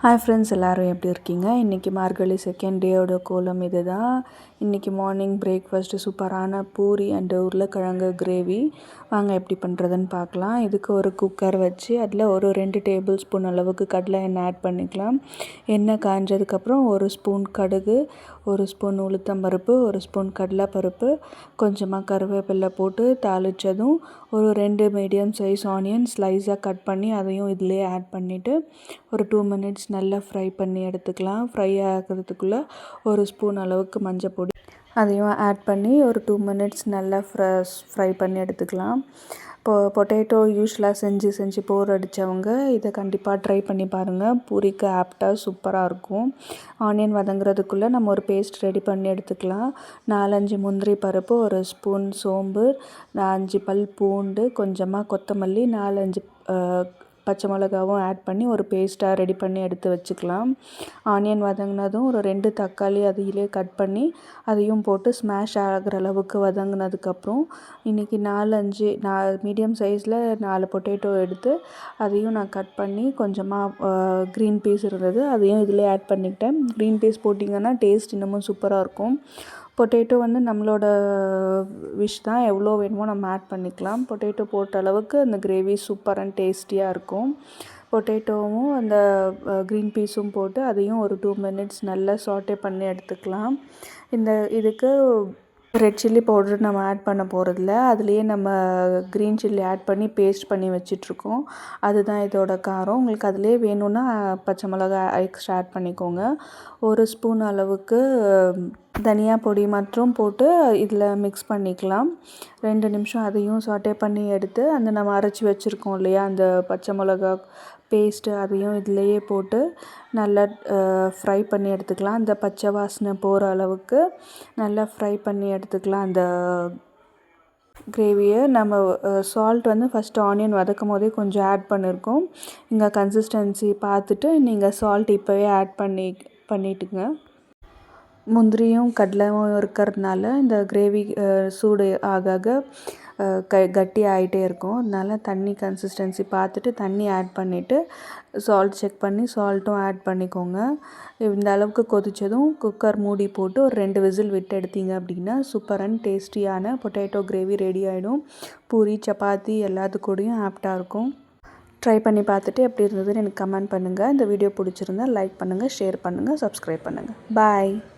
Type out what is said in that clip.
Hi friends, எல்லோரும் எப்படி இருக்கீங்க? இன்றைக்கி மார்கழி செகண்ட் டேயோட கோலம் இது தான். இன்றைக்கி மார்னிங் பிரேக்ஃபாஸ்ட்டு சூப்பரான பூரி அண்டு உருளைக்கிழங்கு கிரேவி. வாங்க எப்படி பண்ணுறதுன்னு பார்க்கலாம். இதுக்கு ஒரு குக்கர் வச்சு அதில் ஒரு 2 டேபிள் ஸ்பூன் அளவுக்கு கடலை எண்ணெய் ஆட் பண்ணிக்கலாம். எண்ணெய் காஞ்சதுக்கப்புறம் 1 ஸ்பூன் கடுகு, 1 ஸ்பூன் உளுத்தம்பருப்பு, 1 ஸ்பூன் கடலைப்பருப்பு, கொஞ்சமாக கருவேப்பிலை போட்டு தாளித்ததும் ஒரு 2 மீடியம் சைஸ் ஆனியன் ஸ்லைஸாக கட் பண்ணி அதையும் இதிலே ஆட் பண்ணிவிட்டு ஒரு 2 மினிட்ஸ் நல்லா ஃப்ரை பண்ணி எடுத்துக்கலாம். ஃப்ரை ஆகிறதுக்குள்ளே 1 ஸ்பூன் அளவுக்கு மஞ்சள் பொடி அதையும் ஆட் பண்ணி ஒரு 2 மினிட்ஸ் நல்லா ஃப்ரை பண்ணி எடுத்துக்கலாம். பொட்டேட்டோ யூஸ்வலாக செஞ்சு போர் அடித்தவங்க இதை கண்டிப்பாக ட்ரை பண்ணி பாருங்கள். பூரிக்கு ஆப்டாக சூப்பராக இருக்கும். ஆனியன் வதங்குறதுக்குள்ளே நம்ம ஒரு பேஸ்ட் ரெடி பண்ணி எடுத்துக்கலாம். 4-5 முந்திரி பருப்பு, 1 ஸ்பூன் சோம்பு, 5 பல் பூண்டு, கொஞ்சமாக கொத்தமல்லி, 4-5 பச்சை மிளகாவும் ஆட் பண்ணி ஒரு பேஸ்ட்டாக ரெடி பண்ணி எடுத்து வச்சுக்கலாம். ஆனியன் வதங்கினதும் ஒரு 2 தக்காளி அதிலே கட் பண்ணி அதையும் போட்டு ஸ்மாஷ் ஆகிற அளவுக்கு வதங்கினதுக்கப்புறம் இன்றைக்கி 4 மீடியம் சைஸில் 4 பொட்டேட்டோ எடுத்து அதையும் நான் கட் பண்ணி கொஞ்சமாக க்ரீன் பீஸ் இருந்தது அதையும் இதிலே ஆட் பண்ணிக்கிட்டேன். க்ரீன் பீஸ் போட்டிங்கன்னா டேஸ்ட் இன்னமும் சூப்பராக இருக்கும். பொட்டேட்டோ நம்மளோட விஷ் தான், எவ்வளோ வேணுமோ நம்ம ஆட் பண்ணிக்கலாம். பொட்டேட்டோ போட்ட அளவுக்கு அந்த கிரேவி சூப்பர் அண்ட் டேஸ்டியாக இருக்கும். பொட்டேட்டோவும் அந்த க்ரீன் பீஸும் போட்டு அதையும் ஒரு 2 மினிட்ஸ் நல்லா சாட்டே பண்ணி எடுத்துக்கலாம். இதுக்கு ரெட் சில்லி பவுடர் நம்ம ஆட் பண்ண போகிறதில்ல, அதுலேயே நம்ம க்ரீன் சில்லி ஆட் பண்ணி பேஸ்ட் பண்ணி வச்சிட்ருக்கோம். அதுதான் இதோட காரம். உங்களுக்கு அதிலே வேணும்னா பச்சை மிளகா எக்ஸ்ட்ரா ஆட் பண்ணிக்கோங்க. 1 ஸ்பூன் அளவுக்கு தனியா பொடி மற்றும் போட்டு இதில் மிக்ஸ் பண்ணிக்கலாம். 2 நிமிஷம் அதையும் சாட்டே பண்ணி எடுத்து நம்ம அரைச்சி வச்சுருக்கோம் இல்லையா, அந்த பச்சை மிளகா பேஸ்ட்டு அதையும் இதிலையே போட்டு நல்லா ஃப்ரை பண்ணி எடுத்துக்கலாம். அந்த பச்சை வாசனை போகிற அளவுக்கு நல்லா ஃப்ரை பண்ணி எடுத்துக்கலாம். அந்த கிரேவியை நம்ம சால்ட் ஃபஸ்ட்டு ஆனியன் வதக்கும் போதே கொஞ்சம் ஆட் பண்ணியிருக்கோம். இங்கே கன்சிஸ்டன்சி பார்த்துட்டு நீங்கள் சால்ட் இப்போவே ஆட் பண்ணிட்டுங்க. முந்திரியும் கடலையும் இருக்கிறதுனால இந்த கிரேவி சூடு ஆக கட்டி ஆகிட்டே இருக்கும். அதனால் தண்ணி கன்சிஸ்டன்சி பார்த்துட்டு தண்ணி ஆட் பண்ணிவிட்டு சால்ட் செக் பண்ணி சால்ட்டும் ஆட் பண்ணிக்கோங்க. இந்த அளவுக்கு கொதித்ததும் குக்கர் மூடி போட்டு ஒரு 2 விசில் விட்டு எடுத்தீங்க அப்படின்னா சூப்பர் அண்ட் டேஸ்டியான பொட்டேட்டோ கிரேவி ரெடி ஆகிடும். பூரி, சப்பாத்தி எல்லாத்துக்கூடையும் ஆப்டாக இருக்கும். ட்ரை பண்ணி பார்த்துட்டு எப்படி இருந்ததுன்னு எனக்கு கமெண்ட் பண்ணுங்கள். இந்த வீடியோ பிடிச்சிருந்தா லைக் பண்ணுங்கள், ஷேர் பண்ணுங்கள், சப்ஸ்கிரைப் பண்ணுங்கள். பாய்.